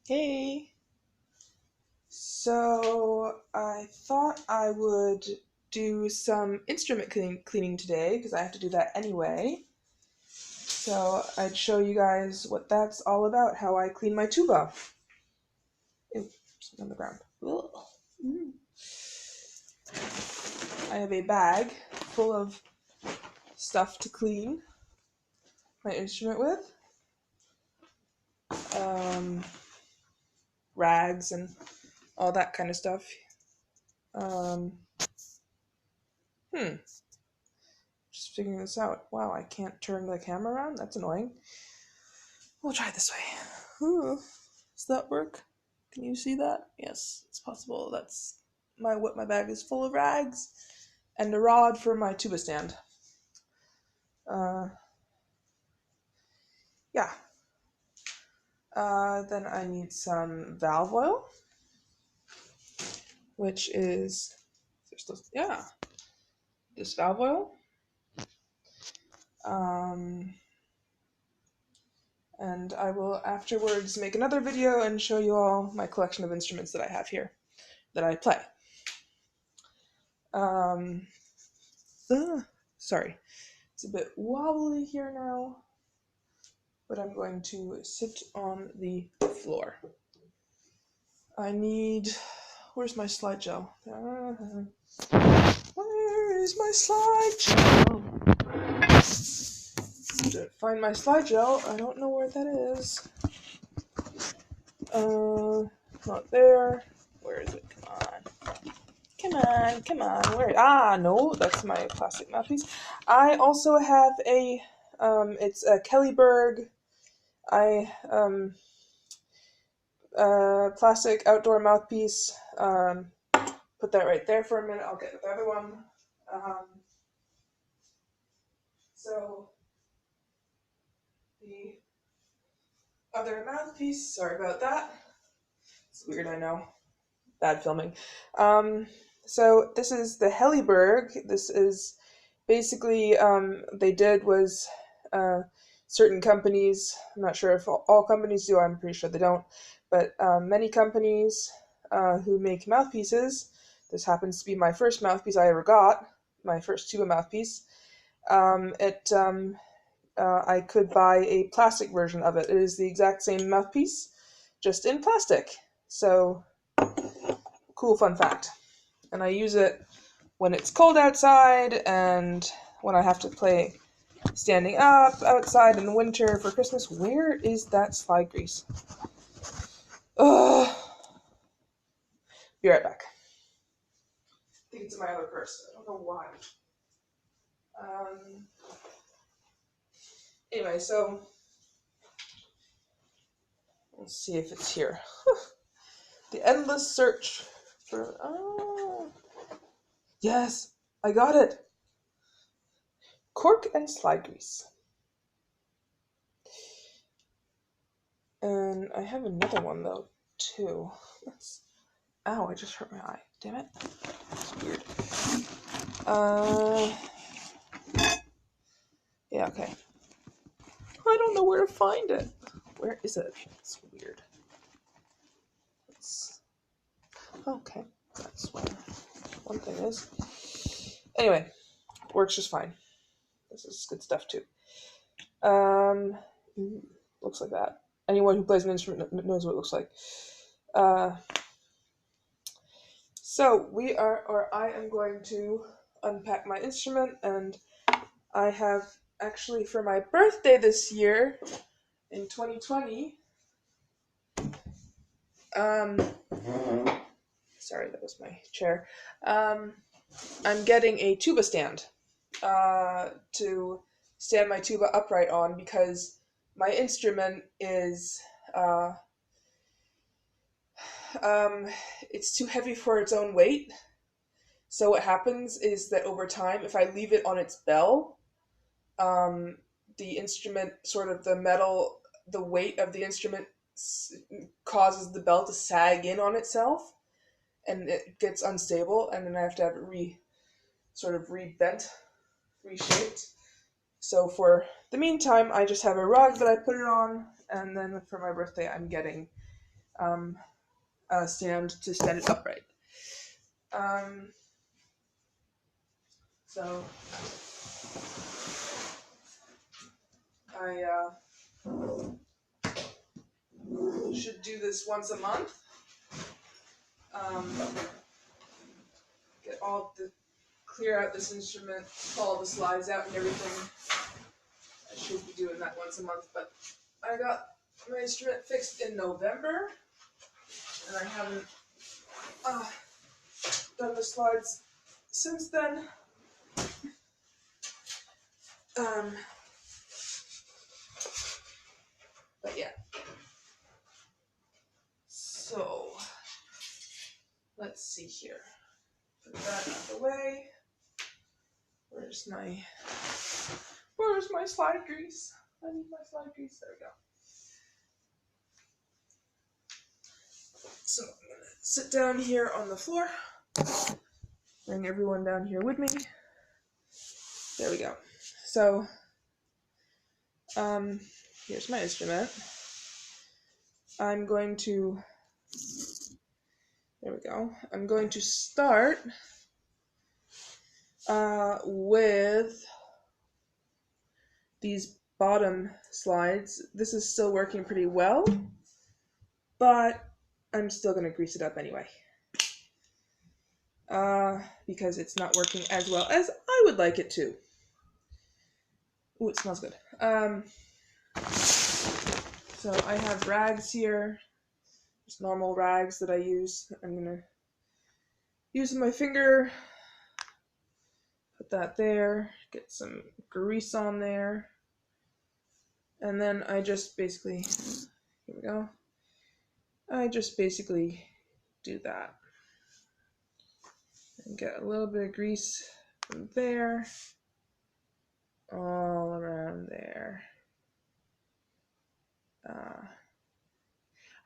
Hey, so I thought I would do some instrument cleaning today because I have to do that anyway. So I'd show you guys what that's all about, how I clean my tuba. Ew, something on the ground. Ugh. Mm. I have a bag full of stuff to clean my instrument with. Um, Rags and all that kind of stuff. Um, hmm. Just figuring this out. Wow, I can't turn the camera around? That's annoying. We'll try it this way. Ooh, does that work? Can you see that? Yes, it's possible. That's my bag is full of rags and a rod for my tuba stand. Uh, yeah. Then I need some valve oil, which is yeah, this valve oil. Um, and I will afterwards make another video and show you all my collection of instruments that I have here that I play. Um, Sorry, it's a bit wobbly here now, but I'm going to sit on the floor. I need. Where's my slide gel? Where is my slide gel? Didn't find my slide gel. I don't know where that is. Not there. Where is it? Come on. Come on, come on. Where? Ah, no, that's my plastic mouthpiece. I also have a. It's a Kellyberg. Plastic outdoor mouthpiece. Put that right there for a minute. I'll get the other one. Um, so the other mouthpiece. Sorry about that. It's weird, I know. Bad filming. So this is the Hellyberg. This is basically they did was certain companies. I'm not sure if all companies do. I'm pretty sure they don't. But many companies who make mouthpieces. This happens to be my first mouthpiece I ever got. My first tuba mouthpiece. I could buy a plastic version of it. It is the exact same mouthpiece, just in plastic. So, cool fun fact. And I use it when it's cold outside and when I have to play standing up outside in the winter for Christmas. Where is that slide grease? Ugh. Be right back. I think it's in my other purse. I don't know why. Um, anyway, so let's see if it's here. The endless search for. Oh, yes, I got it. Cork and slide grease. And I have another one though, too. Ow, I just hurt my eye. Damn it. That's weird. Uh, yeah, okay. I don't know where to find it. Where is it? It's weird. Okay. That's where one thing is. Anyway, works just fine. This is good stuff too. Looks like that. Anyone who plays an instrument knows what it looks like. So I am going to unpack my instrument, and I have actually for my birthday this year in 2020. Sorry, that was my chair. I'm getting a tuba stand to stand my tuba upright on because my instrument is it's too heavy for its own weight. So what happens is that over time, if I leave it on its bell, the instrument, sort of the weight of the instrument causes the bell to sag in on itself, and it gets unstable, and then I have to have it rebent, reshaped. So for the meantime, I just have a rug that I put it on, and then for my birthday, I'm getting stand to stand it upright. Um, so I should do this once a month. Um, get all the clear out this instrument, pull all the slides out and everything. I should be doing that once a month, but I got my instrument fixed in November, and I haven't done the slides since then. But yeah. So let's see here. Put that out of the way. Where's my slide grease? I need my slide grease. There we go. So I'm gonna sit down here on the floor. Bring everyone down here with me. There we go. So here's my instrument. I'm going to, there we go. I'm going to start with these bottom slides. This is still working pretty well, but I'm still going to grease it up anyway. Because it's not working as well as I would like it to. Ooh, it smells good. So I have rags here, just normal rags that I use. I'm gonna use my finger, put that there, get some grease on there, and then I just basically, here we go, I just basically do that. And get a little bit of grease from there, all around there.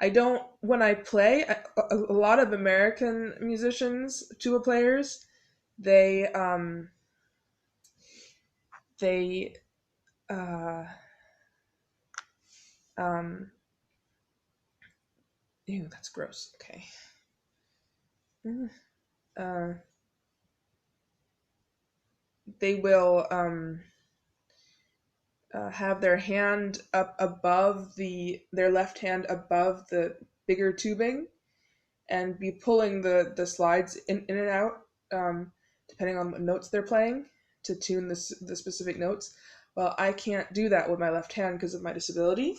I don't, when I play, a lot of American musicians, tuba players, they ew, that's gross. Okay. They will have their hand up above their left hand above the bigger tubing, and be pulling the slides in and out, depending on what notes they're playing, to tune the specific notes. Well, I can't do that with my left hand because of my disability,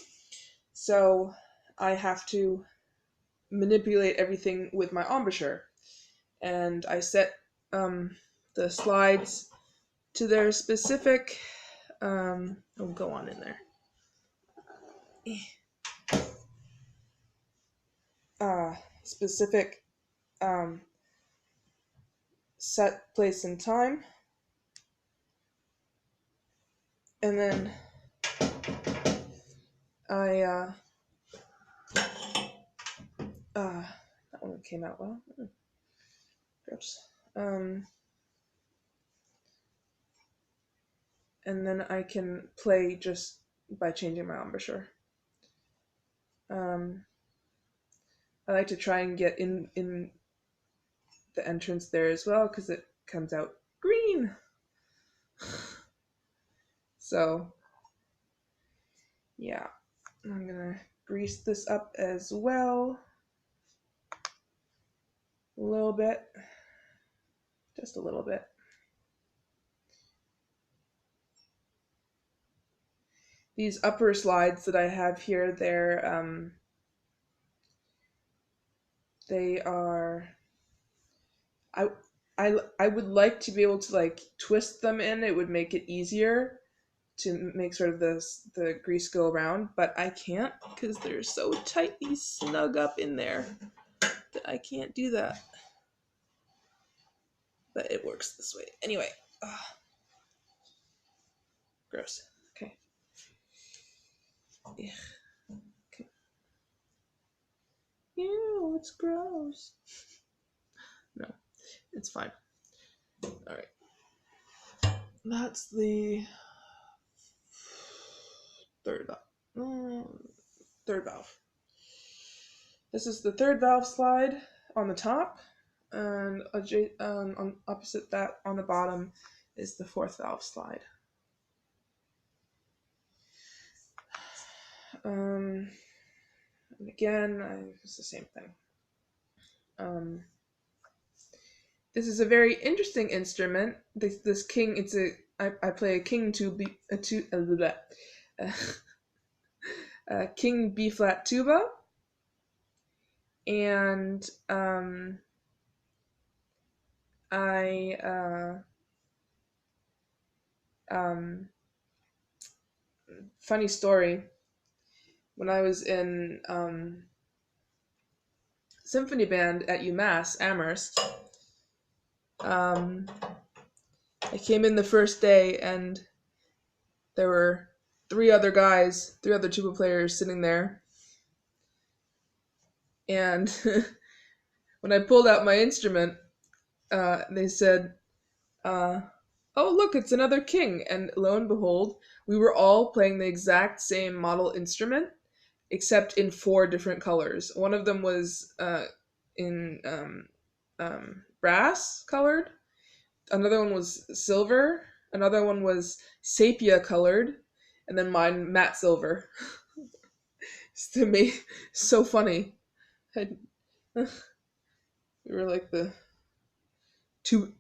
so I have to manipulate everything with my embouchure, and I set the slides to their specific. Go on in there. Specific set place and time, and then I that one came out well. Gross. And then I can play just by changing my embouchure. I like to try and get in the entrance there as well, because it comes out green. So yeah, I'm gonna grease this up as well. A little bit, just a little bit. These upper slides that I have here, they are, I would like to be able to like twist them in. It would make it easier to make sort of the grease go around, but I can't because they're so tightly snug up in there that I can't do that. But it works this way. Anyway. Gross. Okay. Yeah. Okay. Ew, it's gross. No, it's fine. Alright. That's the third valve. This is the third valve slide on the top, and on opposite that on the bottom is the fourth valve slide. And again, it's the same thing. This is a very interesting instrument. This king, I play a king a king B flat tuba, and I funny story. When I was in symphony band at UMass Amherst, I came in the first day and there were three other tuba players sitting there, and when I pulled out my instrument, they said, "Oh, look, it's another king!" And lo and behold, we were all playing the exact same model instrument, except in four different colors. One of them was in brass colored. Another one was silver. Another one was sepia colored, and then mine matte silver. It's to me so funny. I, we were like tu-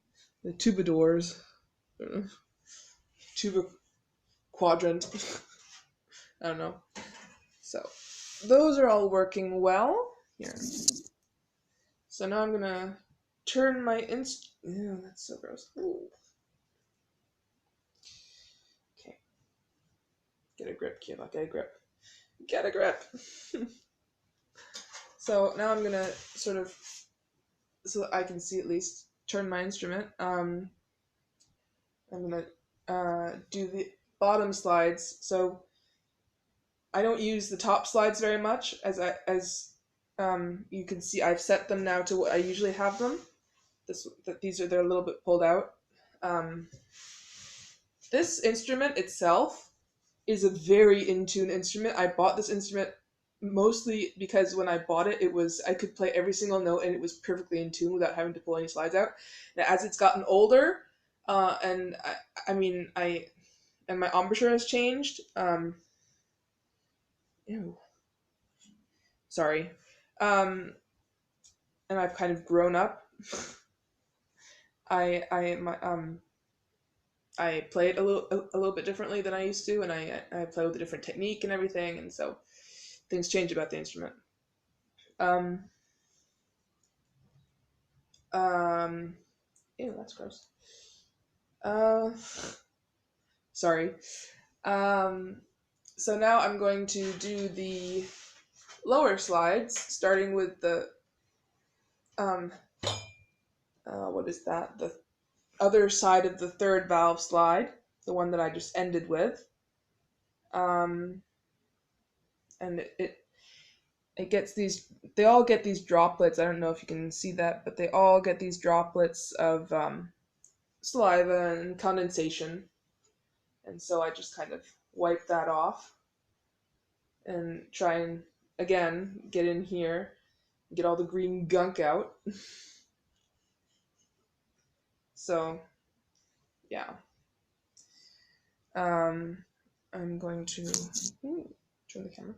the tubadors, tuba quadrant. I don't know. So those are all working well here. So now I'm gonna turn my Ew, that's so gross. Ooh. Okay. Get a grip, Kayla. Get a grip. Get a grip. So now I'm gonna sort of, so that I can see at least, turn my instrument. I'm gonna do the bottom slides. So I don't use the top slides very much, as you can see, I've set them now to what I usually have them. They're a little bit pulled out. This instrument itself is a very in tune instrument. I bought this instrument mostly because when I bought it, I could play every single note and it was perfectly in tune without having to pull any slides out. Now, as it's gotten older, and and my embouchure has changed. Ew. Sorry. And I've kind of grown up. I I my I play it a little bit differently than I used to, and I play with a different technique and everything, and so things change about the instrument. Um, um, Ew, that's gross. Uh, Sorry. Um, so now I'm going to do the lower slides, starting with the um, what is that? The other side of the third valve slide, the one that I just ended with. Um, and it gets these, they all get these droplets. I don't know if you can see that, but they all get these droplets of saliva and condensation. And so I just kind of wipe that off and try and, again, get in here, get all the green gunk out. So, yeah. I'm going to turn the camera.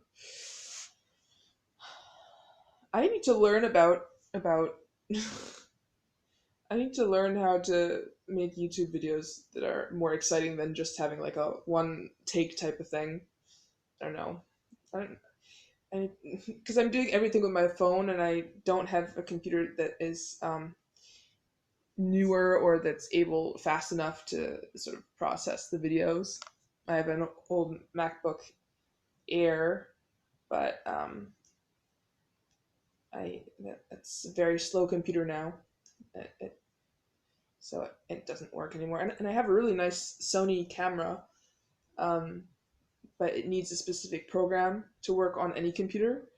I need to learn about I need to learn how to make YouTube videos that are more exciting than just having like a one take type of thing. I don't know. I don't, because I'm doing everything with my phone and I don't have a computer that is newer or that's able fast enough to sort of process the videos. I have an old MacBook Air, but it's a very slow computer now. So it doesn't work anymore. And I have a really nice Sony camera, um, but it needs a specific program to work on any computer,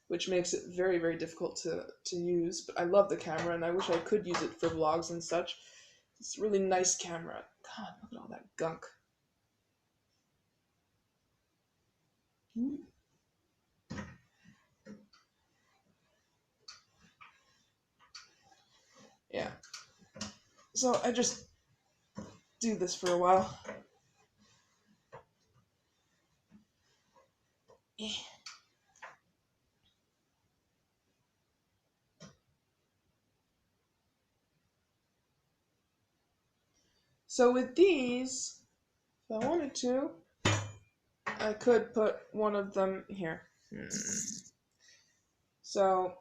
which makes it very, very difficult to use. But I love the camera, and I wish I could use it for vlogs and such. It's a really nice camera. God, look at all that gunk. So I just do this for a while. So with these, if I wanted to, I could put one of them here. So,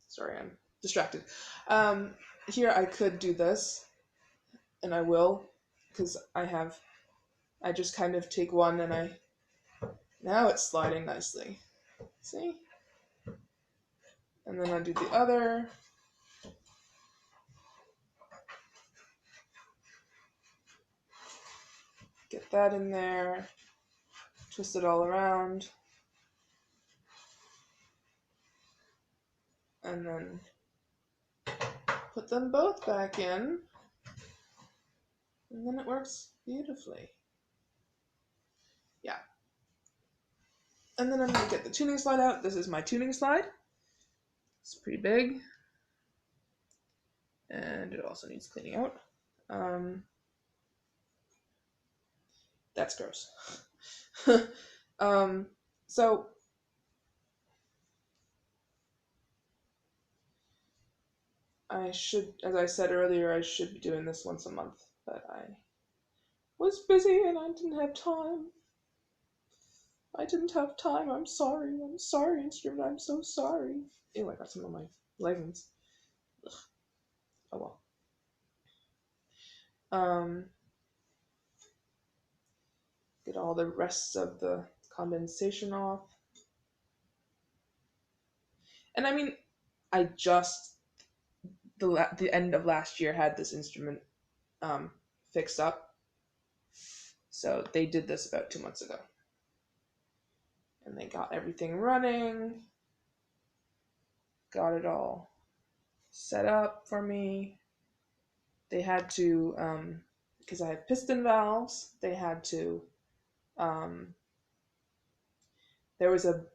sorry, I'm distracted. Here I could do this, and I will, because I just kind of take one and now it's sliding nicely. See? And then I do the other. Get that in there. Twist it all around. And then put them both back in. And then it works beautifully. Yeah. And then I'm going to get the tuning slide out. This is my tuning slide. It's pretty big. And it also needs cleaning out. That's gross. So I should, as I said earlier, I should be doing this once a month, but I was busy and I didn't have time. I'm sorry. I'm sorry, instrument. I'm so sorry. Ew, I got some on my leggings. Ugh. Oh well. Get all the rest of the condensation off. And I mean, I just the end of last year had this instrument fixed up. So they did this about 2 months ago. And they got everything running, got it all set up for me. They had to, because I have piston valves, they had to, there was a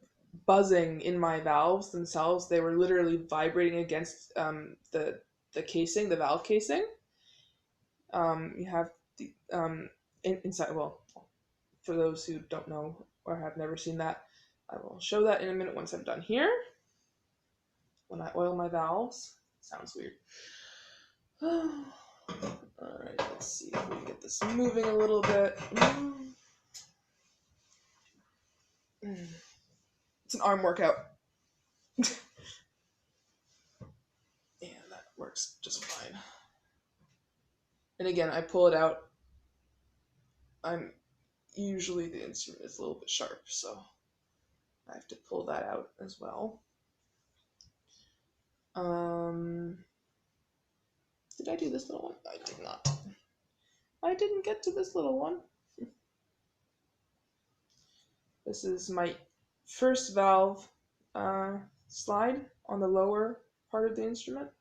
buzzing in my valves themselves. They were literally vibrating against the casing, the valve casing. You have the inside. Well, for those who don't know or have never seen that, I will show that in a minute once I'm done here. When I oil my valves, sounds weird. All right, let's see if we can get this moving a little bit. It's an arm workout. And that works just fine. And again, I pull it out. Usually the instrument is a little bit sharp, so I have to pull that out as well. Did I do this little one? I did not. I didn't get to this little one. This is my first valve slide on the lower part of the instrument.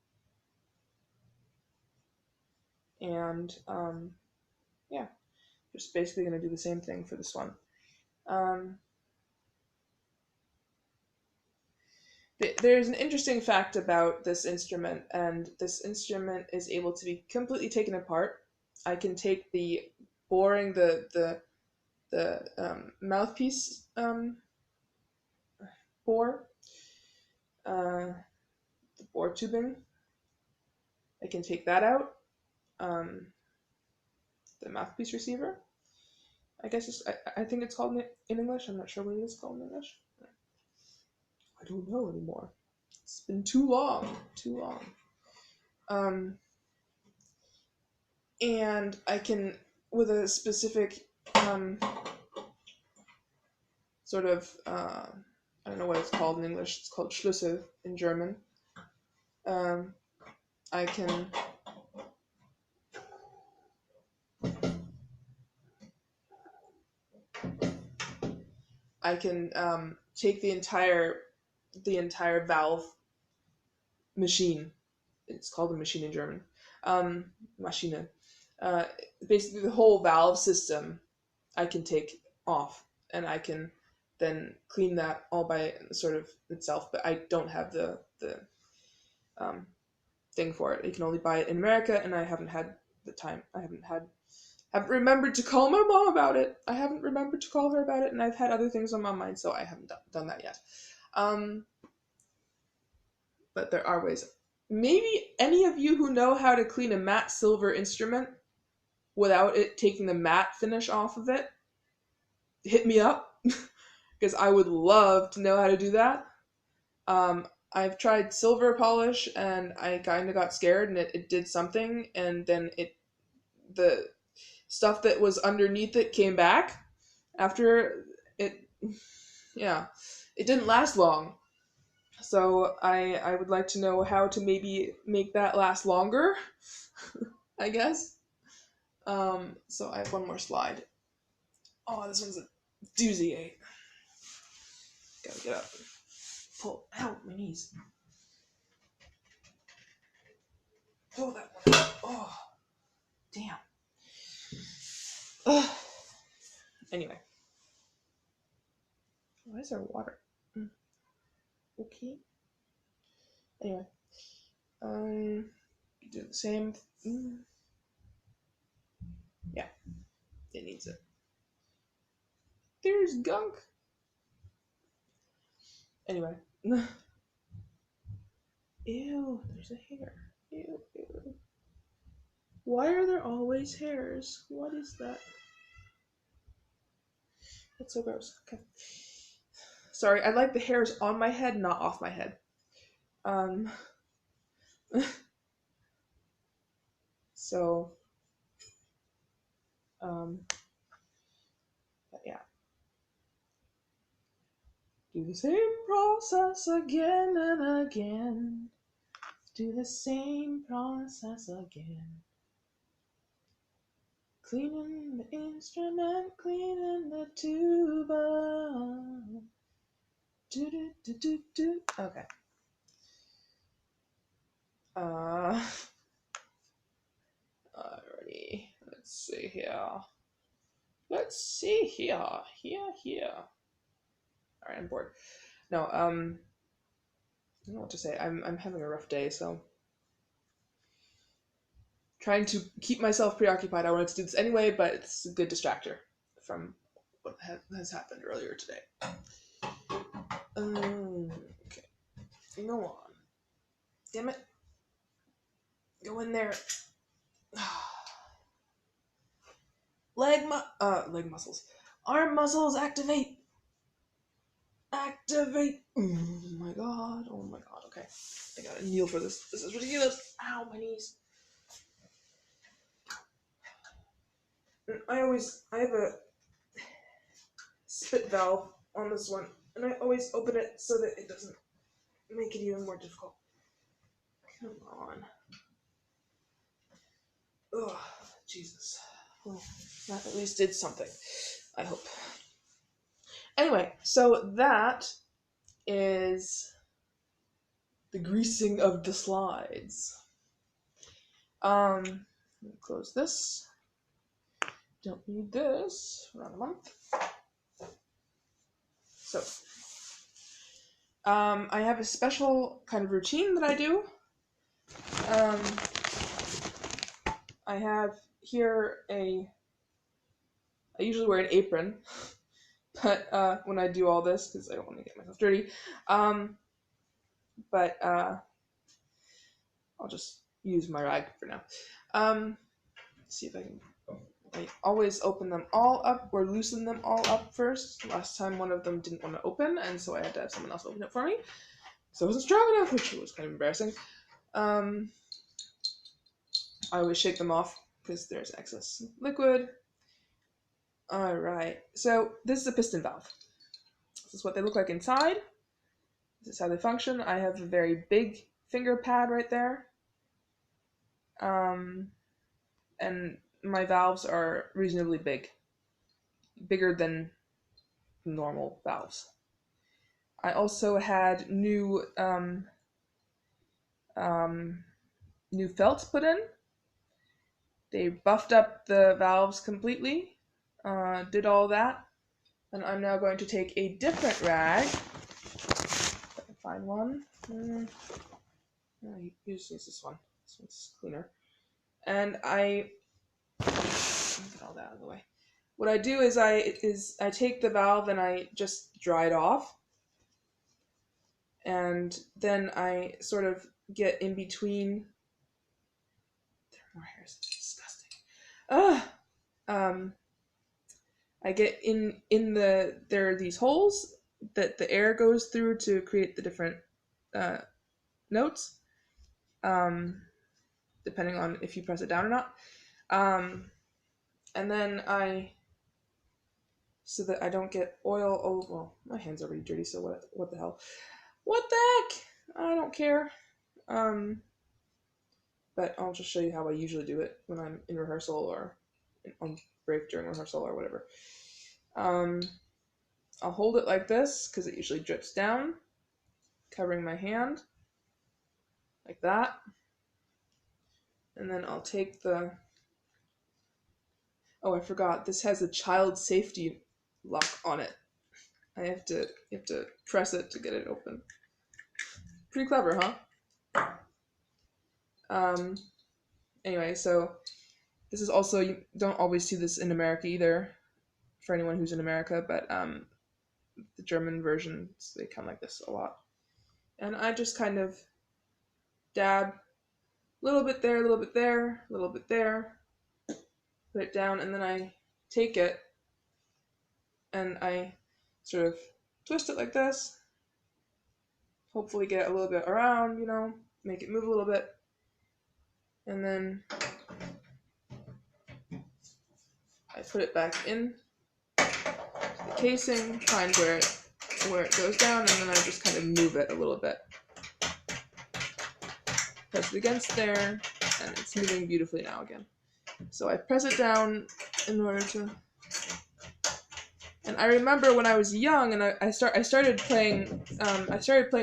And yeah, just basically going to do the same thing for this one. There's an interesting fact about this instrument, and this instrument is able to be completely taken apart. I can take the boring, the mouthpiece bore, the bore tubing. I can take that out. The mouthpiece receiver. I guess I think it's called in English. I'm not sure what it is called in English. I don't know anymore. It's been too long. Too long. And I can, with a specific sort of, I don't know what it's called in English. It's called Schlüssel in German. I can take the entire valve machine. It's called a machine in German. Maschine. Basically, the whole valve system I can take off, and I can then clean that all by sort of itself. But I don't have the thing for it. You can only buy it in America, and I haven't had the time. I haven't remembered to call my mom about it. I haven't remembered to call her about it, and I've had other things on my mind, so I haven't done that yet. But there are ways. Maybe any of you who know how to clean a matte silver instrument without it taking the matte finish off of it, hit me up, because I would love to know how to do that. I've tried silver polish, and I kind of got scared, and it did something, and then the stuff that was underneath it came back after it. Yeah, it didn't last long. So I would like to know how to maybe make that last longer, I guess. So I have one more slide. Oh, this one's a doozy, eh? Gotta get up. Pull out my knees. Pull that one out. Oh, damn. Ugh. Anyway. Why is there water? Okay. Anyway. Do the same. Yeah. It needs it. There's gunk. Anyway. Ew, there's a hair. Ew, ew. Why are there always hairs? What is that? That's so gross. Okay. Sorry, I like the hairs on my head, not off my head. So, but yeah. Do the same process again and again. Do the same process again. Cleaning the instrument, cleaning the tuba. Do do do do do. Okay. Alrighty. Let's see here. Here. Alright, I'm bored. No, I don't know what to say. I'm having a rough day, so trying to keep myself preoccupied. I wanted to do this anyway, but it's a good distractor from what has happened earlier today. Okay. Go on. Damn it. Go in there. Leg muscles. Arm muscles, activate. Activate. Oh my god. Okay. I gotta kneel for this. This is ridiculous. Ow, my knees. I have a spit valve on this one, and I always open it so that it doesn't make it even more difficult. Come on. Oh, Jesus. Well, that at least did something, I hope. Anyway, so that is the greasing of the slides. Close this. Don't need this. Around a month. So, I have a special kind of routine that I do. I have here I usually wear an apron, but when I do all this, because I don't want to get myself dirty, but I'll just use my rag for now. See if I can. I always open them all up or loosen them all up first. Last time one of them didn't want to open, and so I had to have someone else open it for me. So it wasn't strong enough, which was kind of embarrassing. I always shake them off because there's excess liquid. Alright, so this is a piston valve. This is what they look like inside. This is how they function. I have a very big finger pad right there. And my valves are reasonably big. Bigger than normal valves. I also had new felt put in. They buffed up the valves completely. Did all that. And I'm now going to take a different rag. If I can find one. I usually use this one. This one's cleaner. And I get all that out of the way. What I do is I take the valve and I just dry it off, and then I sort of get in between. There are more hairs. It's disgusting. Ugh. I get in the there are these holes that the air goes through to create the different uh, notes, um, depending on if you press it down or not. Um, and then so that I don't get oil. Oh well, my hands are already dirty, so what the hell? What the heck? I don't care. Um, but I'll just show you how I usually do it when I'm in rehearsal or on break during rehearsal or whatever. Um, I'll hold it like this because it usually drips down, covering my hand like that. And then I'll take the. Oh, I forgot. This has a child safety lock on it. You have to press it to get it open. Pretty clever, huh? Um. Anyway, so this is also, you don't always see this in America either. For anyone who's in America, but the German versions, they come like this a lot. And I just kind of dab a little bit there, a little bit there, a little bit there, put it down, and then I take it and I sort of twist it like this, hopefully get it a little bit around, make it move a little bit, and then I put it back in the casing, find where it goes down, and then I just kind of move it a little bit. Press it against there, and it's moving beautifully now again. So I press it down in order to. And I remember when I was young, and I started playing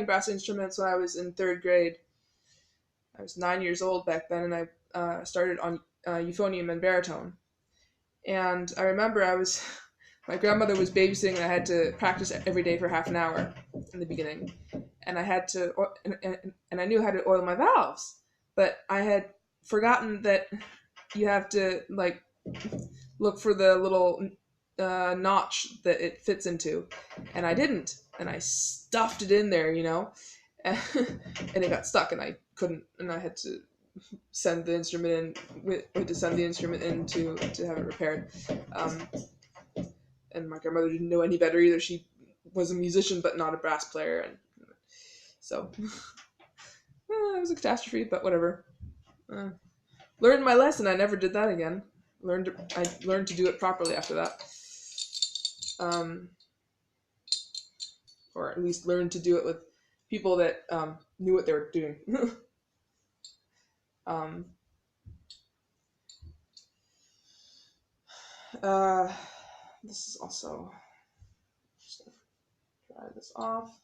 brass instruments when I was in third grade. I was 9 years old back then, and I started on euphonium and baritone. And I remember my grandmother was babysitting, and I had to practice every day for half an hour in the beginning. And I had to, and I knew how to oil my valves, but I had forgotten that you have to look for the little notch that it fits into, and I didn't, and I stuffed it in there, and it got stuck, and I couldn't, and I had to send the instrument in to have it repaired. And my grandmother didn't know any better either. She was a musician but not a brass player, and so it was a catastrophe, but whatever. Learned my lesson. I never did that again. I learned to do it properly after that. Or at least learned to do it with people that knew what they were doing. This is also, just dry this off.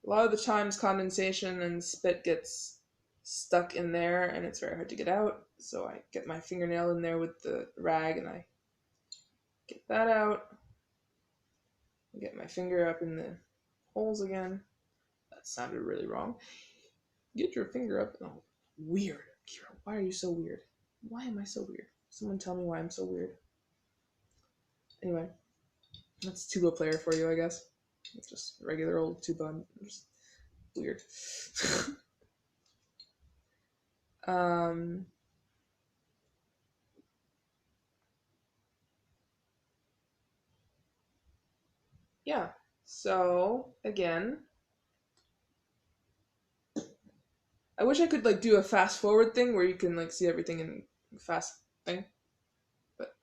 A lot of the times condensation and spit gets stuck in there and it's very hard to get out. So I get my fingernail in there with the rag and I get that out. I get my finger up in the holes again. That sounded really wrong. Get your finger up. Oh, weird. Kira, why are you so weird? Why am I so weird? Someone tell me why I'm so weird. Anyway, that's tuba player for you, I guess. It's just regular old tuba. Just weird. Yeah. So again, I wish I could do a fast forward thing where you can see everything in fast thing, but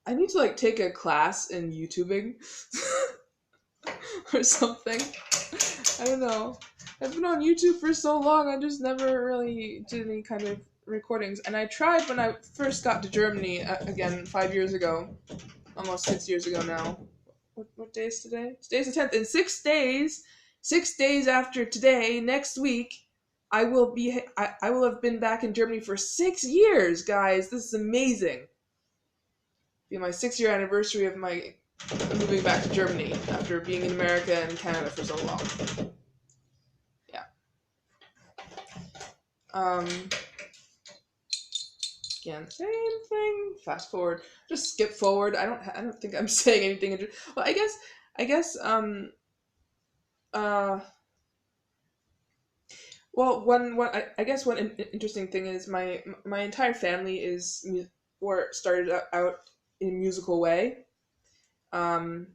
I need to take a class in YouTubing or something. I don't know. I've been on YouTube for so long, I just never really did any kind of recordings. And I tried when I first got to Germany, again, 5 years ago, almost 6 years ago now. What day is today? Today's the 10th. In 6 days, 6 days after today, next week, I will have been back in Germany for 6 years, guys. This is amazing. It'll be my 6-year anniversary of my moving back to Germany after being in America and Canada for so long. Yeah. Again, same thing. Fast forward. Just skip forward. I don't think I'm saying anything. Well, I guess. Uh. Well, I guess one interesting thing is my entire family is or started out in a musical way. Um,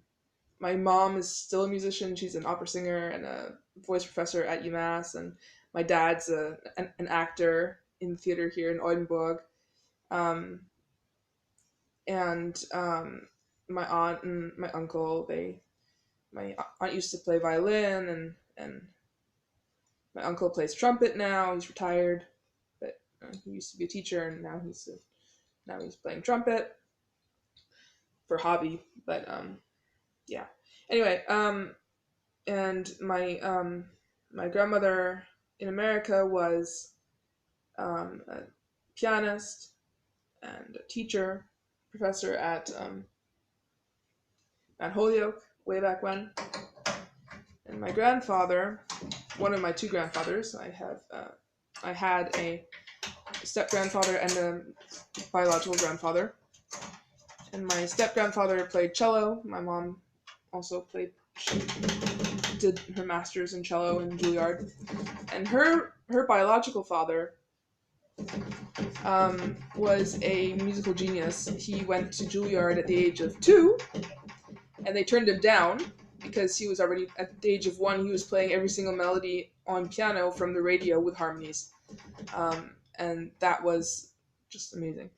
my mom is still a musician. She's an opera singer and a voice professor at UMass, and my dad's an actor in theater here in Oldenburg. Um, and my aunt and my uncle, my aunt used to play violin, and my uncle plays trumpet now. He's retired, but he used to be a teacher, and now he's playing trumpet for hobby. But yeah. Anyway, and my grandmother in America was a pianist and a teacher, professor at Holyoke way back when. And my grandfather, one of my two grandfathers, I had a step grandfather and a biological grandfather. And my step grandfather played cello. My mom also did her master's in cello in Juilliard. And her biological father was a musical genius. He went to Juilliard at the age of 2, and they turned him down because he was already at the age of 1. He was playing every single melody on piano from the radio with harmonies, and that was just amazing.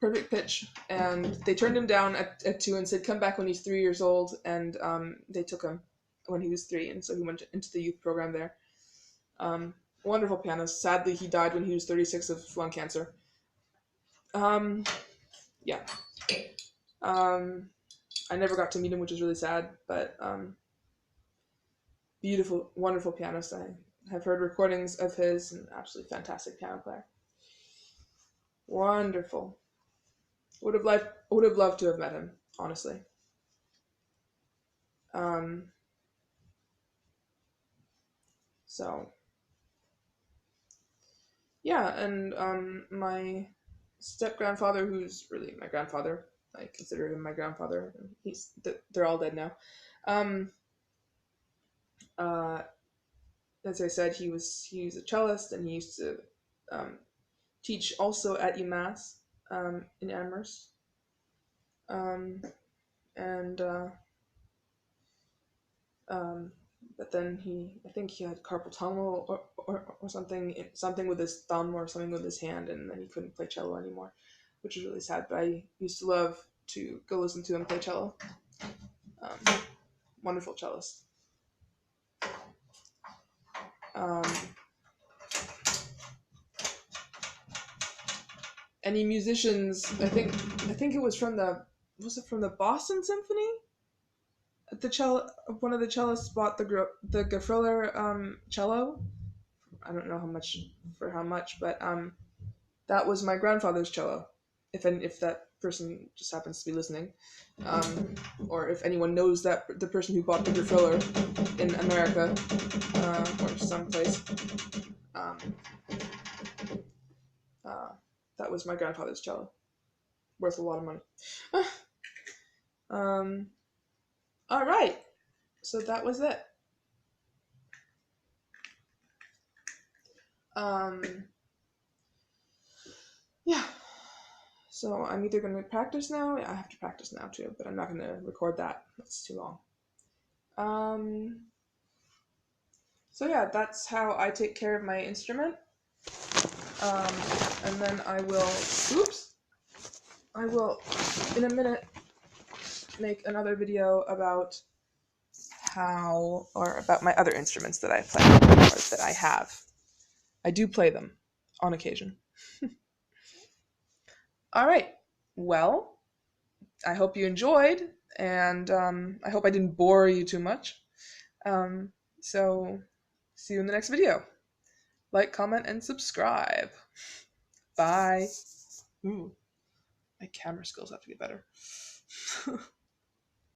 Perfect pitch, and they turned him down at 2 and said, "Come back when he's 3 years old." And they took him when he was 3, and so he went into the youth program there. Wonderful pianist. Sadly, he died when he was 36 of lung cancer. Yeah. I never got to meet him, which is really sad, but beautiful, wonderful pianist. I have heard recordings of his, and absolutely fantastic piano player. Wonderful. Would have loved to have met him, honestly. Um, so yeah, and my step grandfather, who's really my grandfather, I consider him my grandfather. They're all dead now. Um, uh, as I said, he was a cellist, and he used to um, teach also at UMass in Amherst. Um, and um, but then I think he had carpal tunnel or something with his thumb or something with his hand, and then he couldn't play cello anymore, which is really sad. But I used to love to go listen to him play cello. Um, Wonderful cellist. Um, any musicians? I think it was from the Boston Symphony. The cello, one of the cellists bought the Gefeller cello. I don't know how much, but that was my grandfather's cello. If that person just happens to be listening, or if anyone knows that the person who bought the Gefeller in America or someplace, um, uh, that was my grandfather's cello, worth a lot of money. um, all right, so that was it. Um, yeah. So I'm either going to practice now. I have to practice now too, but I'm not going to record that. That's too long. Um, so yeah, that's how I take care of my instrument. And then I will, in a minute, make another video about about my other instruments that I play, or that I have. I do play them on occasion. All right. Well, I hope you enjoyed, and I hope I didn't bore you too much. So, see you in the next video. Like, comment, and subscribe. Bye. Ooh, my camera skills have to get better.